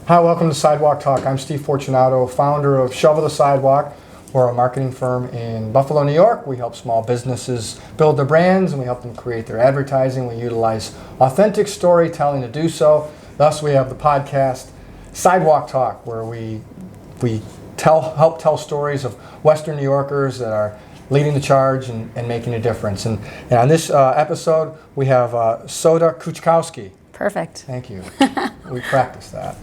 Hi, welcome to Sidewalk Talk. I'm Steve Fortunato, founder of Shovel the Sidewalk. We're a marketing firm in Buffalo, New York. We help small businesses build their brands and we help them create their advertising. We utilize authentic storytelling to do so. Thus, we have the podcast Sidewalk Talk, where we help tell stories of Western New Yorkers that are leading the charge and making a difference. And on this episode, we have Soda Kuchkowski. Perfect. Thank you. We practiced that.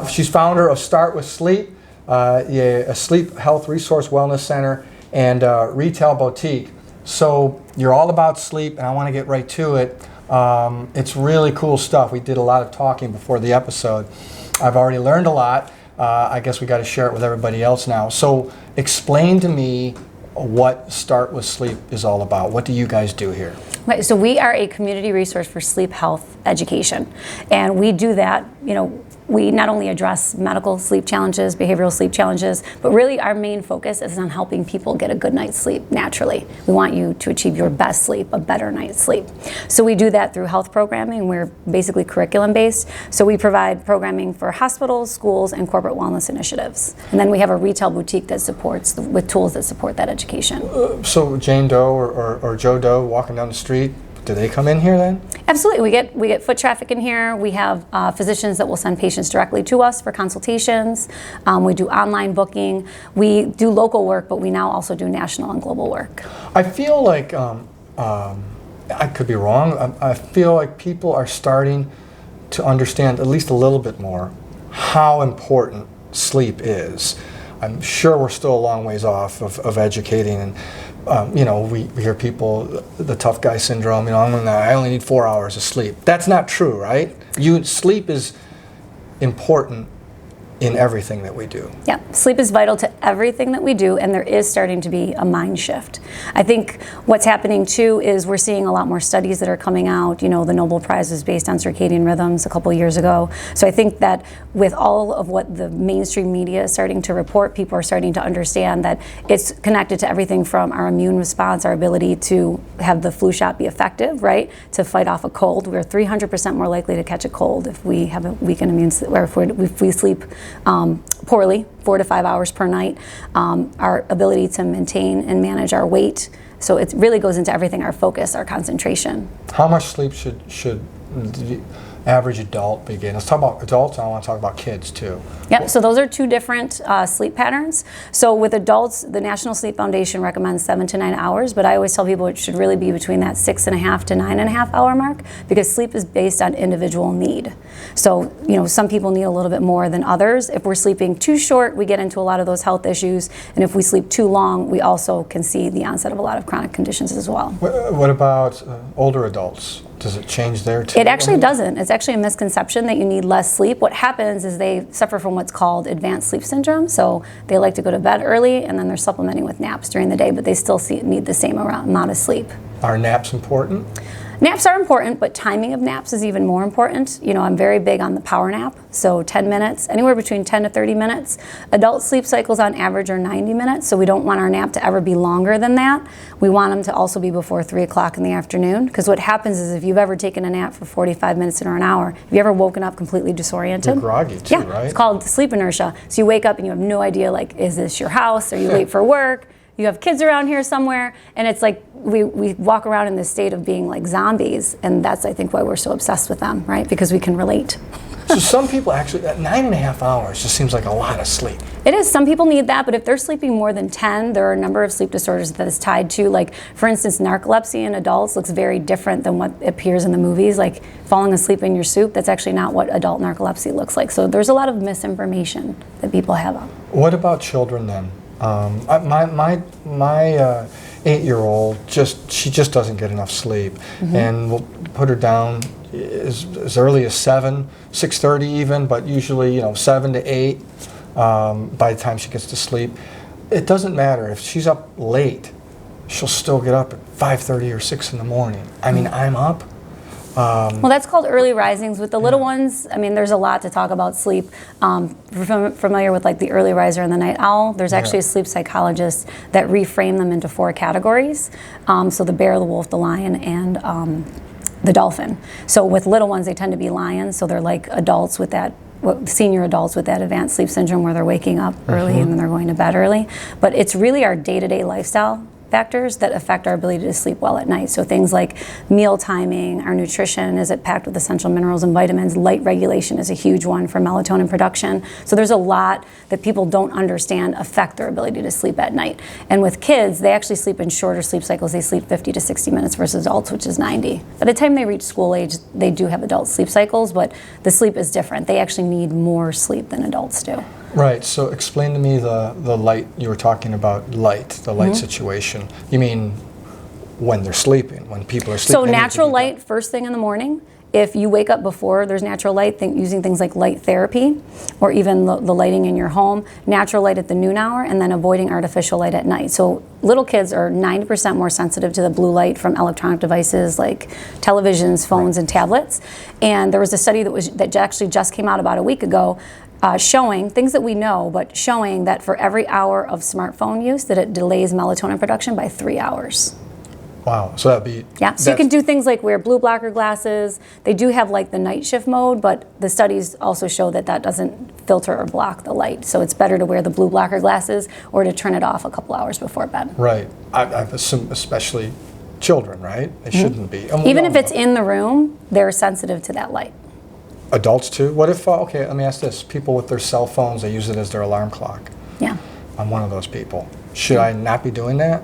She's founder of Start With Sleep, a sleep health resource wellness center and retail boutique. So you're all about sleep, and I want to get right to it. It's really cool stuff. We did a lot of talking before the episode. I've already learned a lot. I guess we got to share it with everybody else now. So explain to me what Start With Sleep is all about. What do you guys do here? Right, so we are a community resource for sleep health education, and we do that, we not only address medical sleep challenges, behavioral sleep challenges, but really our main focus is on helping people get a good night's sleep naturally. We want you to achieve your best sleep, a better night's sleep. So we do that through health programming. We're basically curriculum based. So we provide programming for hospitals, schools, and corporate wellness initiatives. And then we have a retail boutique that supports, with tools that support that education. So Jane Doe or Joe Doe walking down the street, do they come in here then? Absolutely. We get foot traffic in here. We have physicians that will send patients directly to us for consultations. We do online booking. We do local work, but we now also do national and global work. I feel like, I could be wrong, I feel like people are starting to understand at least a little bit more how important sleep is. I'm sure we're still a long ways off of educating, and we hear people, the tough guy syndrome, I only need 4 hours of sleep. That's not true, right? Sleep is important in everything that we do. Yeah, sleep is vital to everything that we do, and there is starting to be a mind shift. I think what's happening too is we're seeing a lot more studies that are coming out. The Nobel Prize was based on circadian rhythms a couple years ago. So I think that with all of what the mainstream media is starting to report, people are starting to understand that it's connected to everything from our immune response, our ability to have the flu shot be effective, right? To fight off a cold. We're 300% more likely to catch a cold if we have a weakened immune system, or if we sleep poorly, 4 to 5 hours per night, our ability to maintain and manage our weight. So it really goes into everything, our focus, our concentration. How much sleep should the average adult be getting? Let's talk about adults, and I want to talk about kids too. Yep, so those are two different sleep patterns. So with adults, the National Sleep Foundation recommends 7 to 9 hours, but I always tell people it should really be between that 6.5 to 9.5 hour mark, because sleep is based on individual need. So, some people need a little bit more than others. If we're sleeping too short, we get into a lot of those health issues, and if we sleep too long, we also can see the onset of a lot of chronic conditions as well. What about older adults? Does it change there too? It actually doesn't. It's actually a misconception that you need less sleep. What happens is they suffer from what's called advanced sleep syndrome. So they like to go to bed early, and then they're supplementing with naps during the day, but they still need the same amount of sleep. Are naps important? Naps are important, but timing of naps is even more important. I'm very big on the power nap, so 10 minutes, anywhere between 10 to 30 minutes. Adult sleep cycles on average are 90 minutes, so we don't want our nap to ever be longer than that. We want them to also be before 3 o'clock in the afternoon, because what happens is if you've ever taken a nap for 45 minutes or an hour, have you ever woken up completely disoriented? You're groggy too, yeah, right? It's called sleep inertia. So you wake up and you have no idea, is this your house? Are you late for work? You have kids around here somewhere, and it's like we walk around in this state of being like zombies, and that's, I think, why we're so obsessed with them, right? Because we can relate. So some people actually, 9.5 hours just seems like a lot of sleep. It is. Some people need that, but if they're sleeping more than 10, there are a number of sleep disorders that is tied to, for instance, narcolepsy in adults looks very different than what appears in the movies, like falling asleep in your soup. That's actually not what adult narcolepsy looks like. So there's a lot of misinformation that people have. What about children then? My 8-year-old she just doesn't get enough sleep, and we'll put her down as early as 6:30 even, but usually 7 to 8 by the time she gets to sleep. It doesn't matter if she's up late; she'll still get up at 5:30 or 6 in the morning. I'm up. Well, that's called early risings. With the little ones, there's a lot to talk about sleep. Familiar with the early riser and the night owl? There's actually a sleep psychologist that reframe them into 4 categories. So the bear, the wolf, the lion, and the dolphin. So with little ones, they tend to be lions. So they're like adults with that senior adults with that advanced sleep syndrome where they're waking up early and then they're going to bed early. But it's really our day-to-day lifestyle factors that affect our ability to sleep well at night. So things like meal timing, our nutrition, is it packed with essential minerals and vitamins? Light regulation is a huge one for melatonin production. So there's a lot that people don't understand affect their ability to sleep at night. And with kids, they actually sleep in shorter sleep cycles. They sleep 50 to 60 minutes versus adults, which is 90. By the time they reach school age, they do have adult sleep cycles, but the sleep is different. They actually need more sleep than adults do. Right, so explain to me the light, you were talking about the light situation. You mean when they're sleeping, when people are sleeping? So natural light first thing in the morning. If you wake up before there's natural light, using things like light therapy or even the lighting in your home, natural light at the noon hour, and then avoiding artificial light at night. So little kids are 90% more sensitive to the blue light from electronic devices like televisions, phones, and tablets. And there was a study that actually just came out about a week ago showing things that we know, but showing that for every hour of smartphone use, that it delays melatonin production by 3 hours. Wow, so that'd be... Yeah, so you can do things like wear blue blocker glasses. They do have like the night shift mode, but the studies also show that that doesn't filter or block the light. So it's better to wear the blue blocker glasses or to turn it off a couple hours before bed. Right. I assume especially children, right? They shouldn't be. Even if it's in the room, they're sensitive to that light. Adults too? What if, okay, let me ask this. People with their cell phones, they use it as their alarm clock. Yeah. I'm one of those people. Should I not be doing that?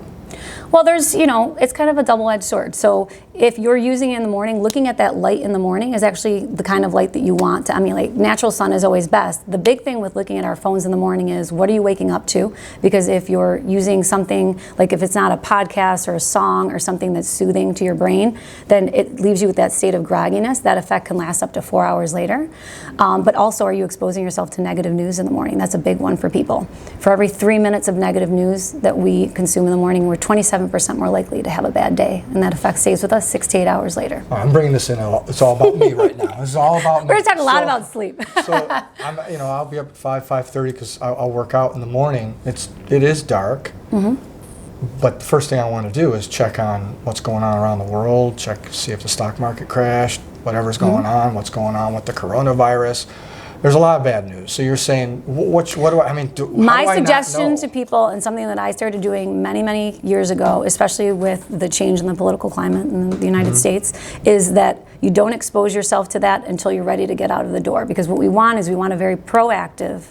Well, it's kind of a double-edged sword. So if you're using it in the morning, looking at that light in the morning is actually the kind of light that you want to emulate. Natural sun is always best. The big thing with looking at our phones in the morning is, what are you waking up to? Because if you're using something, like if it's not a podcast or a song or something that's soothing to your brain, then it leaves you with that state of grogginess. That effect can last up to 4 hours later. But also, are you exposing yourself to negative news in the morning? That's a big one for people. For every 3 minutes of negative news that we consume in the morning, we're 27% more likely to have a bad day, and that effect stays with us 6 to 8 hours later. I'm bringing this in. It's all about me right now. It's all about me. We're going to talk a lot about sleep. So I'll be up at 5:30 because I'll work out in the morning. It is dark, but the first thing I want to do is check on what's going on around the world. See if the stock market crashed, whatever's going on, what's going on with the coronavirus. There's a lot of bad news. So you're saying, what do I mean? My suggestion to people, and something that I started doing many, many years ago, especially with the change in the political climate in the United States, is that you don't expose yourself to that until you're ready to get out of the door. Because what we want is, we want a very proactive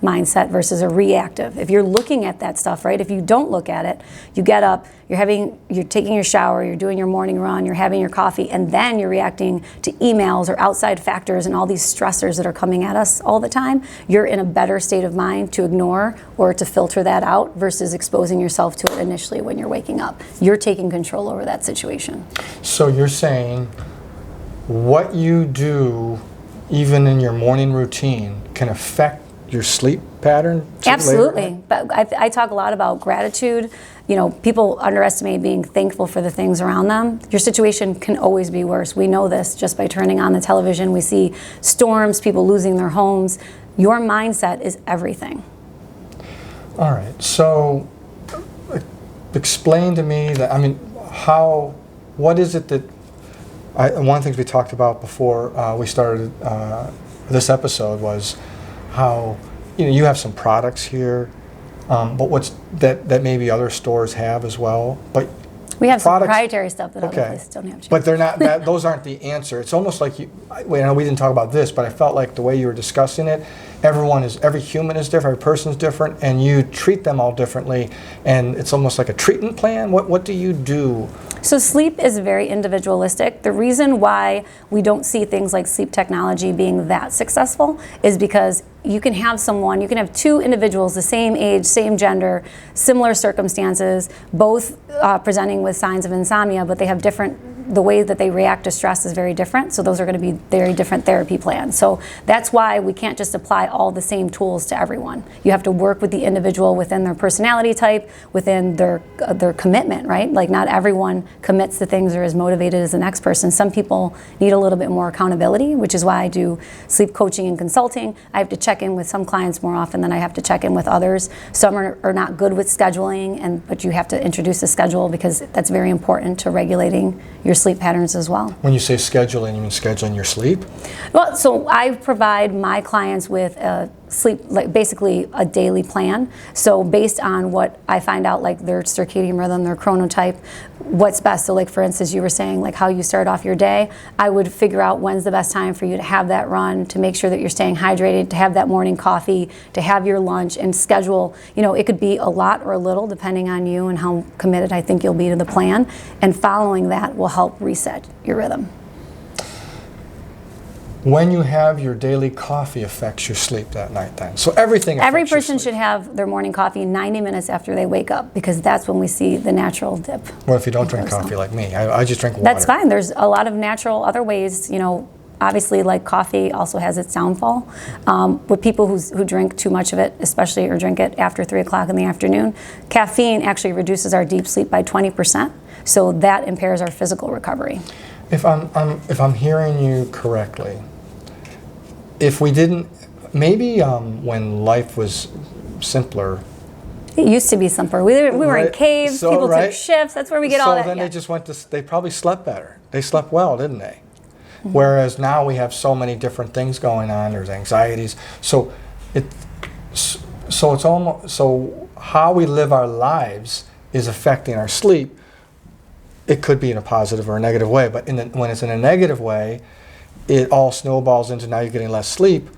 mindset versus a reactive. If you're looking at that stuff, right? If you don't look at it, you get up, you're taking your shower, you're doing your morning run, you're having your coffee, and then you're reacting to emails or outside factors and all these stressors that are coming at us all the time. You're in a better state of mind to ignore or to filter that out versus exposing yourself to it initially when you're waking up. You're taking control over that situation. So you're saying what you do even in your morning routine can affect your sleep pattern? Absolutely. But I talk a lot about gratitude. People underestimate being thankful for the things around them. Your situation can always be worse. We know this just by turning on the television. We see storms, people losing their homes. Your mindset is everything. All right. So explain to me what is it that, one of the things we talked about before we started this episode was how you have some products here, but what's that maybe other stores have as well. But we have some proprietary stuff that other places don't have. But they're not. Those aren't the answer. It's almost like I know we didn't talk about this, but I felt like the way you were discussing it, every human is different, every person is different, and you treat them all differently, and it's almost like a treatment plan. What do you do? So sleep is very individualistic. The reason why we don't see things like sleep technology being that successful is because you can have two individuals, the same age, same gender, similar circumstances, both presenting with signs of insomnia, but they have the way that they react to stress is very different. So those are going to be very different therapy plans. So that's why we can't just apply all the same tools to everyone. You have to work with the individual within their personality type, within their commitment, right? Like not everyone commits to things or is motivated as the next person. Some people need a little bit more accountability, which is why I do sleep coaching and consulting. I have to check check in with some clients more often than I have to check in with others. Some are not good with scheduling, but you have to introduce a schedule because that's very important to regulating your sleep patterns as well. When you say scheduling, you mean scheduling your sleep? Well, so I provide my clients with a sleep, like basically a daily plan. So based on what I find out, like their circadian rhythm, their chronotype, what's best. So like for instance, you were saying like how you start off your day, I would figure out when's the best time for you to have that run, to make sure that you're staying hydrated, to have that morning coffee, to have your lunch, and schedule, it could be a lot or a little depending on you and how committed I think you'll be to the plan. And following that will help reset your rhythm. When you have your daily coffee affects your sleep that night then. So everything affects Every your person sleep. should have their morning coffee 90 minutes after they wake up because that's when we see the natural dip. What if you don't drink coffee like me? I just drink water. That's fine. There's a lot of natural other ways, obviously like coffee also has its downfall. With people who drink too much of it, especially or drink it after 3 o'clock in the afternoon, caffeine actually reduces our deep sleep by 20%. So that impairs our physical recovery. If I'm hearing you correctly, if we didn't, maybe when life was simpler. It used to be simpler. We were in caves, people took shifts, that's where we get all that. So then they just they probably slept better. They slept well, didn't they? Mm-hmm. Whereas now we have so many different things going on, there's anxieties. So it's almost, so how we live our lives is affecting our sleep. It could be in a positive or a negative way, but when it's in a negative way, it all snowballs into now you're getting less sleep,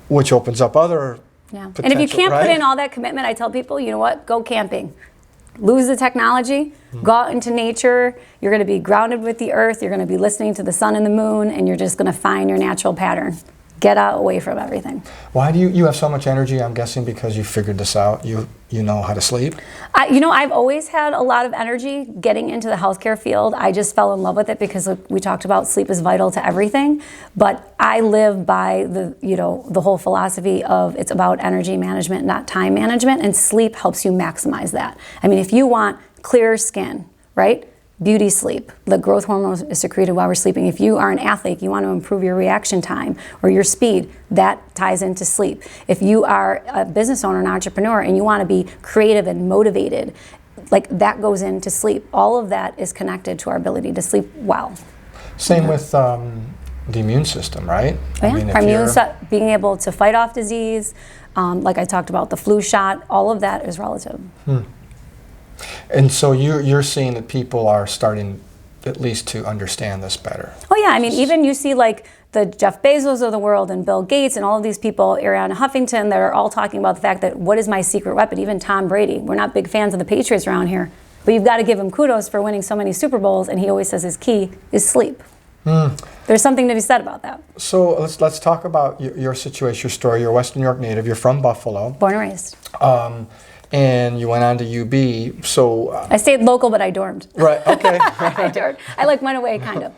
which opens up other potential, and if you can't put in all that commitment, I tell people, you know what, go camping. Lose the technology, go out into nature, you're going to be grounded with the earth, you're going to be listening to the sun and the moon, and you're just going to find your natural pattern. Get out away from everything. Why do you have so much energy? I'm guessing because you figured this out. You know how to sleep? I've always had a lot of energy getting into the healthcare field. I just fell in love with it because we talked about sleep is vital to everything. But I live by the whole philosophy of it's about energy management, not time management, and sleep helps you maximize that. I mean, if you want clear skin, right? Beauty sleep. The growth hormone is secreted while we're sleeping. If you are an athlete, you want to improve your reaction time or your speed, that ties into sleep. If you are a business owner, an entrepreneur, and you want to be creative and motivated, like that goes into sleep. All of that is connected to our ability to sleep well. Same with the immune system, right? Being able to fight off disease, like I talked about, the flu shot, all of that is relative. And so you're seeing that people are starting at least to understand this better. Oh yeah, I mean, even you see like the Jeff Bezos of the world and Bill Gates and all of these people, Arianna Huffington, that are all talking about the fact that what is my secret weapon? Even Tom Brady. We're not big fans of the Patriots around here, but you've got to give him kudos for winning so many Super Bowls, and he always says his key is sleep. There's something to be said about that. So let's talk about your situation, your story. You're a Western New York native. You're from Buffalo. Born and raised. And you went on to UB, so... I stayed local, but I dormed. Right, okay. I dormed. I like went away, kind of.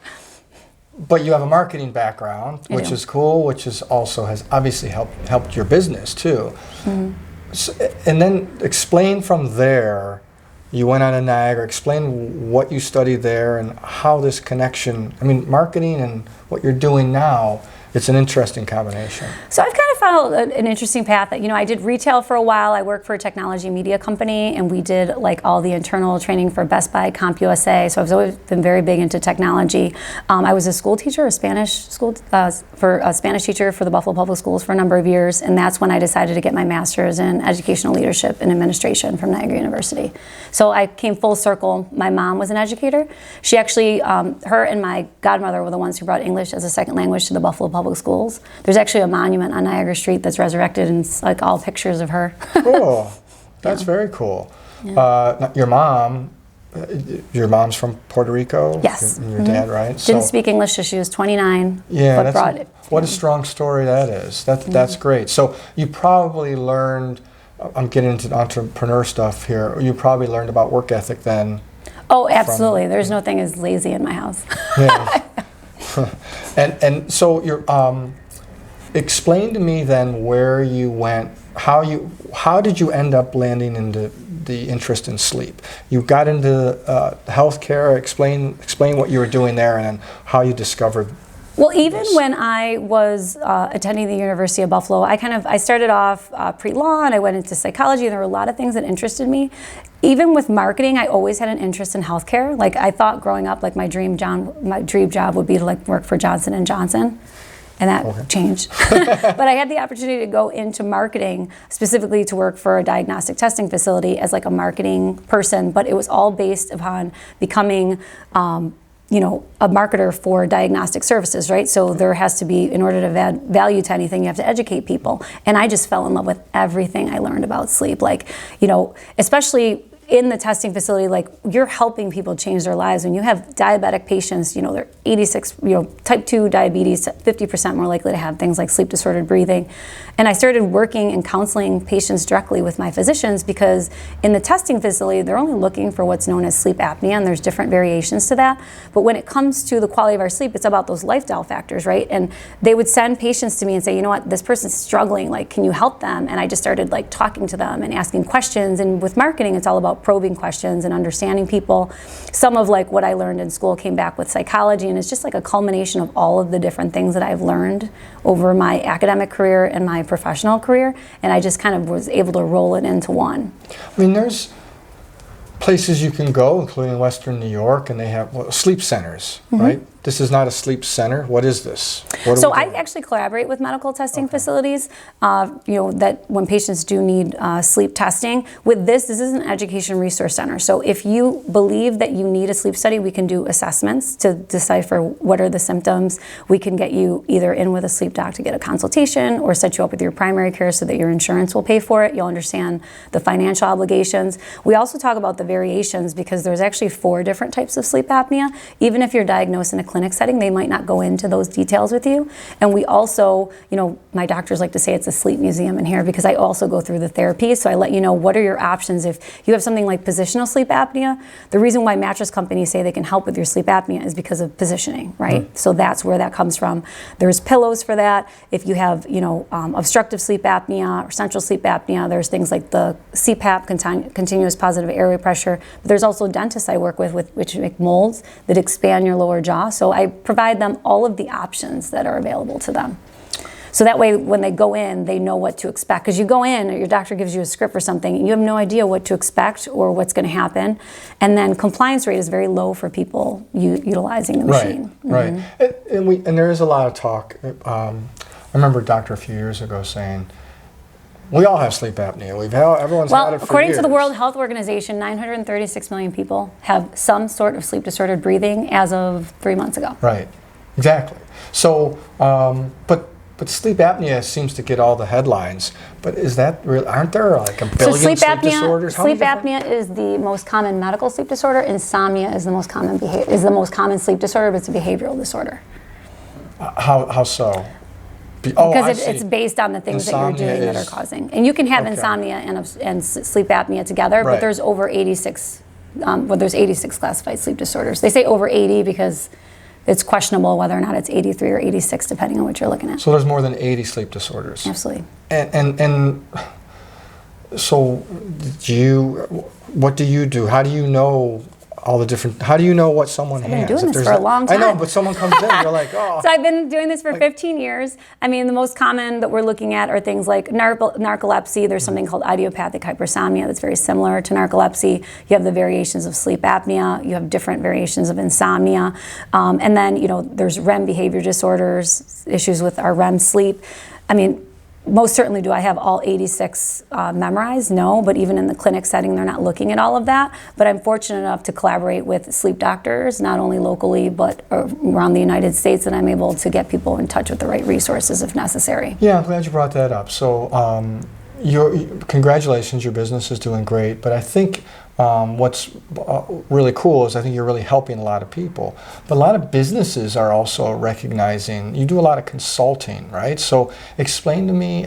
But you have a marketing background, which is cool, which is also has obviously helped your business, too. Mm-hmm. So, and then explain from there, you went on to Niagara, explain what you studied there and how this connection, I mean, marketing and what you're doing now, it's an interesting combination. So I've kind of followed an interesting path. I did retail for a while. I worked for a technology media company, and we did like all the internal training for Best Buy, CompUSA. So I've always been very big into technology. I was a school teacher, a Spanish teacher for the Buffalo Public Schools for a number of years, and that's when I decided to get my master's in educational leadership and administration from Niagara University. So I came full circle. My mom was an educator. She actually, her and my godmother were the ones who brought English as a second language to the Buffalo Public Schools. There's actually a monument on Niagara Street that's resurrected, and it's like all pictures of her. Cool. That's very cool. Yeah. Your mom's from Puerto Rico? Yes. Your dad, right? Didn't speak English till she was 29. Yeah, what a strong story that is. That's great. So you probably learned, I'm getting into entrepreneur stuff here, you probably learned about work ethic then. Oh, absolutely. There's no thing as lazy in my house. Yeah. And so you're explain to me then where you went, how did you end up landing into the interest in sleep? You got into healthcare. Explain what you were doing there and how you discovered Well, even when I was attending the University of Buffalo, I started off pre-law and I went into psychology, and there were a lot of things that interested me. Even with marketing, I always had an interest in healthcare. Like I thought growing up, like my dream job would be to like work for Johnson and Johnson. And that changed. But I had the opportunity to go into marketing, specifically to work for a diagnostic testing facility as like a marketing person. But it was all based upon becoming, a marketer for diagnostic services, right? So there has to be, in order to add value to anything, you have to educate people. And I just fell in love with everything I learned about sleep. Like, especially in the testing facility, like you're helping people change their lives. When you have diabetic patients, they're 86, type 2 diabetes, 50% more likely to have things like sleep disordered breathing. And I started working and counseling patients directly with my physicians, because in the testing facility, they're only looking for what's known as sleep apnea, and there's different variations to that. But when it comes to the quality of our sleep, it's about those lifestyle factors, right? And they would send patients to me and say, you know what, this person's struggling, like, can you help them? And I just started like talking to them and asking questions. And with marketing, it's all about probing questions and understanding people. Some of like what I learned in school came back with psychology, and it's just like a culmination of all of the different things that I've learned over my academic career and my professional career, and I just kind of was able to roll it into one. I mean, there's places you can go, including Western New York, and they have sleep centers, right? This is not a sleep center. What is this? So I actually collaborate with medical testing facilities, that when patients do need sleep testing. With this is an education resource center. So if you believe that you need a sleep study, we can do assessments to decipher what are the symptoms. We can get you either in with a sleep doc to get a consultation, or set you up with your primary care so that your insurance will pay for it. You'll understand the financial obligations. We also talk about the variations, because there's actually 4 different types of sleep apnea. Even if you're diagnosed in a clinic setting, they might not go into those details with you. And we also, my doctors like to say it's a sleep museum in here, because I also go through the therapy. So I let you know what are your options if you have something like positional sleep apnea. The reason why mattress companies say they can help with your sleep apnea is because of positioning, right? So that's where that comes from. There's pillows for that. If you have, obstructive sleep apnea or central sleep apnea, there's things like the CPAP, continuous positive airway pressure. But there's also dentists I work with which make molds that expand your lower jaw. So I provide them all of the options that are available to them. So that way, when they go in, they know what to expect. Because you go in, or your doctor gives you a script for something, and you have no idea what to expect or what's going to happen. And then compliance rate is very low for people utilizing the machine. Right. And there is a lot of talk. I remember a doctor a few years ago saying, we all have sleep apnea. Everyone's had it for according years. to the World Health Organization, 936 million people have some sort of sleep disordered breathing as of 3 months ago. Right, exactly. So, but sleep apnea seems to get all the headlines. But is that real? Aren't there like a billion sleep disorders? Sleep apnea is the most common medical sleep disorder. Insomnia is the most common sleep disorder, but it's a behavioral disorder. How so? Because it's based on the things insomnia that you're doing that are causing. And you can have insomnia and sleep apnea together, but there's over 86, there's 86 classified sleep disorders. They say over 80 because it's questionable whether or not it's 83 or 86, depending on what you're looking at. So there's more than 80 sleep disorders. Absolutely. And so what do you do? How do you know all the different, how do you know what someone has? I've been doing this for a long time. I know, but someone comes in, you're like, oh. So I've been doing this for 15 years. I mean, the most common that we're looking at are things like narcolepsy. There's something called idiopathic hypersomnia that's very similar to narcolepsy. You have the variations of sleep apnea. You have different variations of insomnia. And then, there's REM behavior disorders, issues with our REM sleep. I mean, most certainly do I have all 86 memorized? No, but even in the clinic setting, they're not looking at all of that. But I'm fortunate enough to collaborate with sleep doctors, not only locally, but around the United States, that I'm able to get people in touch with the right resources if necessary. Yeah, I'm glad you brought that up. So congratulations, your business is doing great. But I think what's really cool is I think you're really helping a lot of people. But a lot of businesses are also recognizing, you do a lot of consulting, right? So explain to me,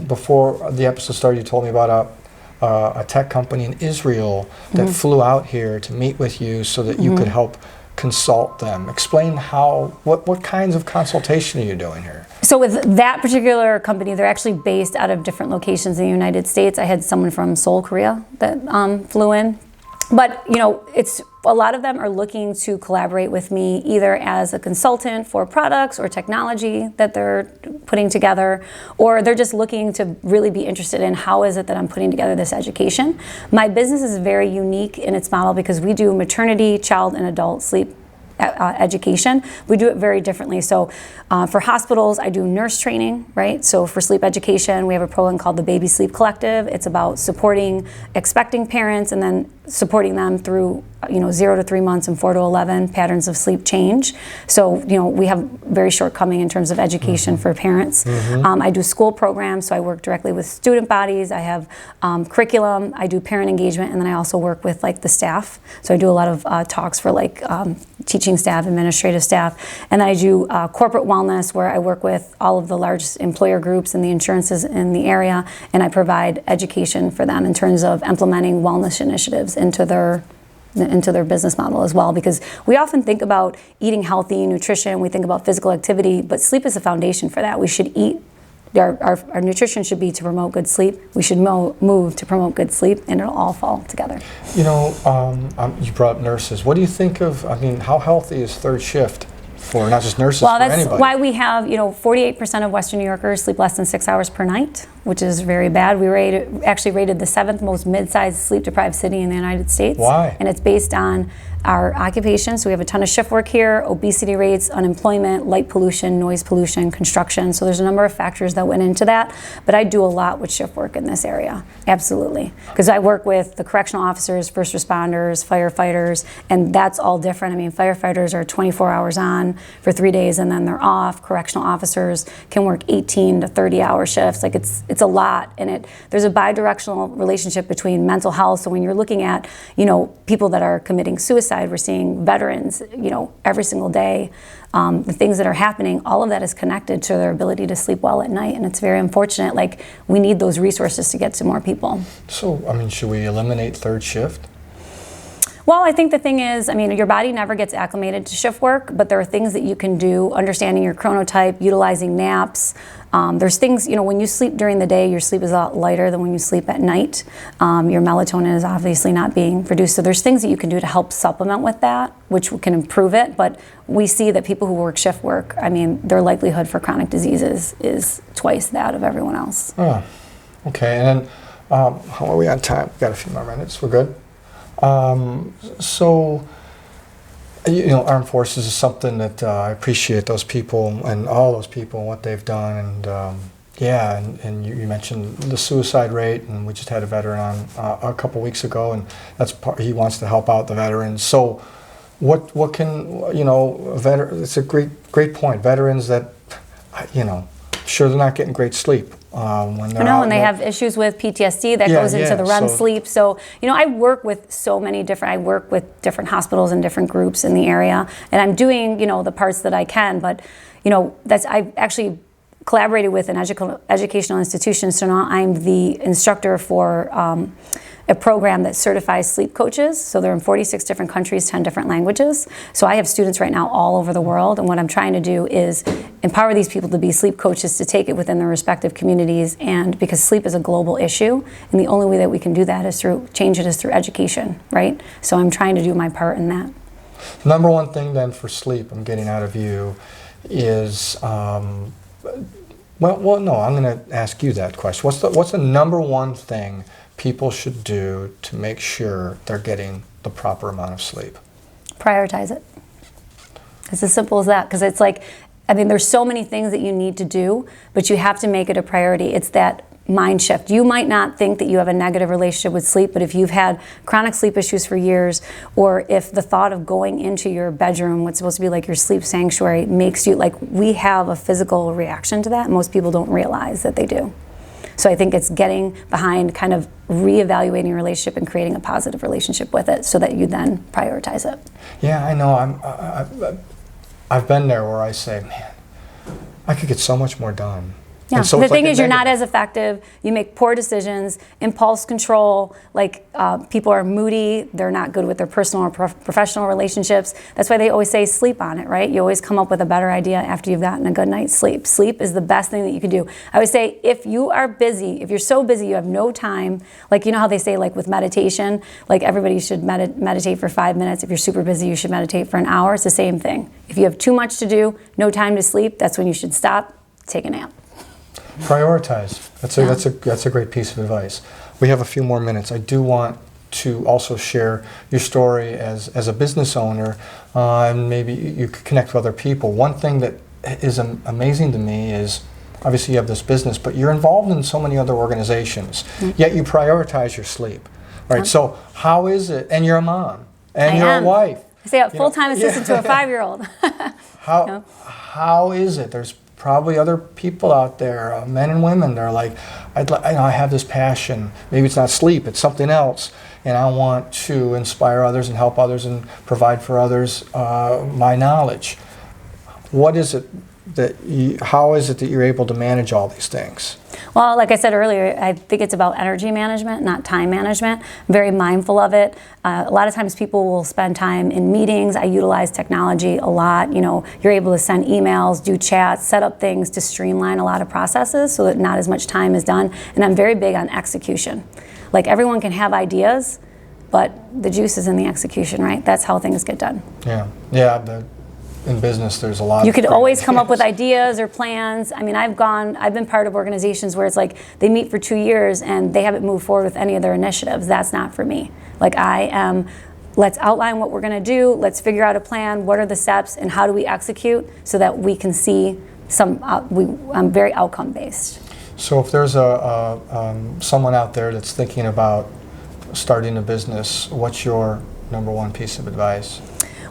before the episode started, you told me about a tech company in Israel that flew out here to meet with you so that you could help consult them. Explain what kinds of consultation are you doing here? So with that particular company, they're actually based out of different locations in the United States. I had someone from Seoul, Korea that flew in. But it's a lot of them are looking to collaborate with me either as a consultant for products or technology that they're putting together, or they're just looking to really be interested in how is it that I'm putting together this education. My business is very unique in its model because we do maternity, child, and adult sleep education. We do it very differently. So for hospitals, I do nurse training, right? So for sleep education, we have a program called the Baby Sleep Collective. It's about supporting expecting parents and then supporting them through 0 to 3 months and 4 to 11 patterns of sleep change. So we have very shortcoming in terms of education for parents. I do school programs, so I work directly with student bodies. I have curriculum. I do parent engagement, and then I also work with the staff. So I do a lot of talks for teaching staff, administrative staff, and then I do corporate wellness, where I work with all of the largest employer groups and the insurances in the area, and I provide education for them in terms of implementing wellness initiatives into their business model as well, because we often think about eating healthy, nutrition, we think about physical activity, but sleep is a foundation for that. We should eat, our nutrition should be to promote good sleep. We should move to promote good sleep, and it'll all fall together. You brought up nurses. What do you think of, how healthy is third shift for not just nurses, well, for anybody? Well, that's why we have, 48% of Western New Yorkers sleep less than 6 hours per night, which is very bad. We actually rated the 7th most mid-sized sleep-deprived city in the United States. Why? And it's based on our occupation. So we have a ton of shift work here, obesity rates, unemployment, light pollution, noise pollution, construction. So there's a number of factors that went into that. But I do a lot with shift work in this area, absolutely. Because I work with the correctional officers, first responders, firefighters, and that's all different. Firefighters are 24 hours on for 3 days and then they're off. Correctional officers can work 18 to 30-hour shifts. It's a lot, and there's a bi-directional relationship between mental health. So when you're looking at, people that are committing suicide, we're seeing veterans, every single day. The things that are happening, all of that is connected to their ability to sleep well at night, and it's very unfortunate. We need those resources to get to more people. So, should we eliminate third shift? Well, I think the thing is, your body never gets acclimated to shift work, but there are things that you can do, understanding your chronotype, utilizing naps. There's things, when you sleep during the day, your sleep is a lot lighter than when you sleep at night. Your melatonin is obviously not being produced. So there's things that you can do to help supplement with that, which can improve it. But we see that people who work shift work, their likelihood for chronic diseases is twice that of everyone else. Oh, okay. And then, how are we on time? We've got a few more minutes. We're good? Armed forces is something that I appreciate those people and all those people and what they've done. And you mentioned the suicide rate, and we just had a veteran on a couple weeks ago, and he wants to help out the veterans. So what can, it's a great point. Veterans that, sure they're not getting great sleep. When they're out, and they have issues with PTSD that goes into the REM sleep. So, I work with I work with different hospitals and different groups in the area, and I'm doing, the parts that I can, but, I've actually collaborated with an educational institution, so now I'm the instructor for a program that certifies sleep coaches. So they're in 46 different countries, 10 different languages. So I have students right now all over the world, and what I'm trying to do is empower these people to be sleep coaches, to take it within their respective communities, and because sleep is a global issue, and the only way that we can do that is through education, right? So I'm trying to do my part in that. Number one thing then for sleep I'm getting out of you is, I'm going to ask you that question. What's the number one thing people should do to make sure they're getting the proper amount of sleep? Prioritize it. It's as simple as that, because it's there's so many things that you need to do, but you have to make it a priority. It's that mind shift. You might not think that you have a negative relationship with sleep, but if you've had chronic sleep issues for years, or if the thought of going into your bedroom, what's supposed to be like your sleep sanctuary, makes you we have a physical reaction to that. Most people don't realize that they do. So I think it's getting behind kind of reevaluating your relationship and creating a positive relationship with it so that you then prioritize it. Yeah, I know. I've been there where I say, man, I could get so much more done Yeah. And so The it's like thing a is, you're not negative. as effective. You make poor decisions, impulse control. Like people are moody. They're not good with their personal or professional relationships. That's why they always say sleep on it, right? You always come up with a better idea after you've gotten a good night's sleep. Sleep is the best thing that you can do. I would say if you are busy, if you're so busy you have no time, like you know how they say like with meditation, like everybody should meditate for 5 minutes. If you're super busy, you should meditate for an hour. It's the same thing. If you have too much to do, no time to sleep, that's when you should stop, take a nap. Prioritize. That's a great piece of advice. We have a few more minutes. I do want to also share your story as a business owner, and maybe you could connect with other people. One thing that is amazing to me is obviously you have this business, but you're involved in so many other organizations. Yet you prioritize your sleep, right? So how is it? And you're a mom, and you're a wife. I say a full-time assistant to a 5-year-old. How is it? There's probably other people out there, men and women, they're like, I have this passion. Maybe it's not sleep, it's something else. And I want to inspire others and help others and provide for others my knowledge. What is it how is it that you're able to manage all these things? Well, like I said earlier, I think it's about energy management, not time management. I'm very mindful of it. A lot of times people will spend time in meetings. I utilize technology a lot. You know, you're able to send emails, do chats, set up things to streamline a lot of processes so that not as much time is done. And I'm very big on execution. Like everyone can have ideas, but the juice is in the execution, right? That's how things get done. Yeah. In business, there's a lot. You could always come up with ideas or plans. I mean, I've been part of organizations where it's like they meet for 2 years and they haven't moved forward with any of their initiatives. That's not for me. Like let's outline what we're going to do. Let's figure out a plan. What are the steps and how do we execute so that we can see I'm very outcome based. So if there's someone out there that's thinking about starting a business, what's your number one piece of advice?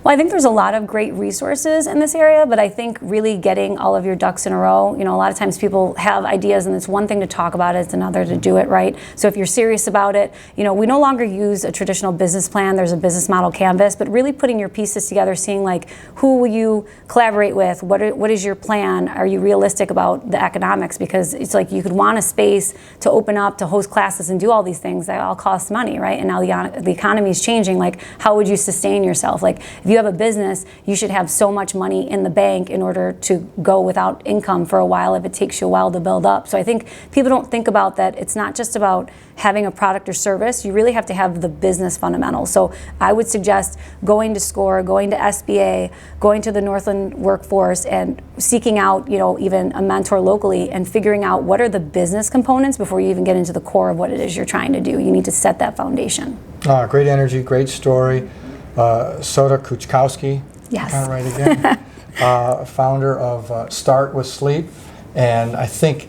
Well, I think there's a lot of great resources in this area, but I think really getting all of your ducks in a row, you know, a lot of times people have ideas and it's one thing to talk about it, it's another to do it, right? So if you're serious about it, you know, we no longer use a traditional business plan, there's a business model canvas, but really putting your pieces together, seeing like who will you collaborate with, what is your plan, are you realistic about the economics? Because it's like you could want a space to open up, to host classes and do all these things that all cost money, right? And now the economy is changing, like how would you sustain yourself? Like if you have a business, you should have so much money in the bank in order to go without income for a while if it takes you a while to build up. So I think people don't think about that. It's not just about having a product or service. You really have to have the business fundamentals. So I would suggest going to SCORE, going to SBA, going to the Northland Workforce and seeking out, you know, even a mentor locally and figuring out what are the business components before you even get into the core of what it is you're trying to do. You need to set that foundation. Great energy, great story. Soda Kuchkowski, yes. got it right again, founder of Start with Sleep. And I think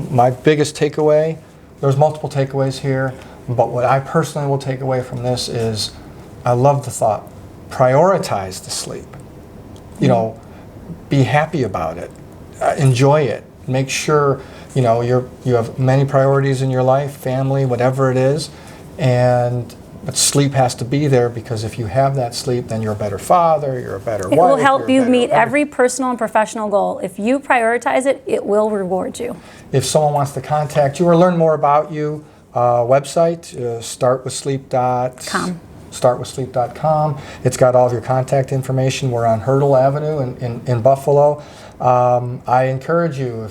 my biggest takeaway, there's multiple takeaways here, but what I personally will take away from this is I love the thought, prioritize the sleep. You know, be happy about it, enjoy it, make sure, you know, you have many priorities in your life, family, whatever it is, but sleep has to be there because if you have that sleep, then you're a better father, you're a better wife. It will help you meet every personal and professional goal. If you prioritize it, it will reward you. If someone wants to contact you or learn more about you, website, startwithsleep.com. It's got all of your contact information. We're on Hurdle Avenue in Buffalo. I encourage you,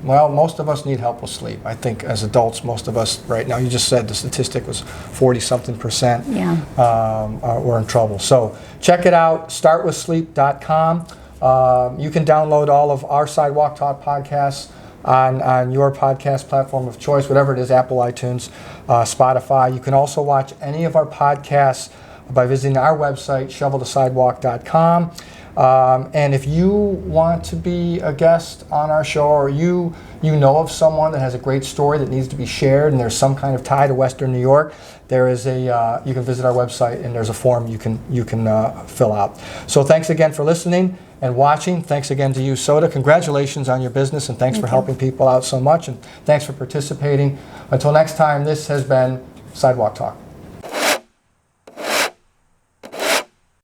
most of us need help with sleep. I think as adults, most of us right now, you just said the statistic was 40-something%. Yeah. We're in trouble. So check it out, startwithsleep.com. You can download all of our Sidewalk Talk podcasts on your podcast platform of choice, whatever it is, Apple, iTunes, Spotify. You can also watch any of our podcasts by visiting our website, shovelthesidewalk.com. And if you want to be a guest on our show, or you know of someone that has a great story that needs to be shared, and there's some kind of tie to Western New York, there is you can visit our website, and there's a form you can fill out. So thanks again for listening and watching. Thanks again to you, Soda. Congratulations on your business, and thanks for helping people out so much, and thanks for participating. Until next time, this has been Sidewalk Talk.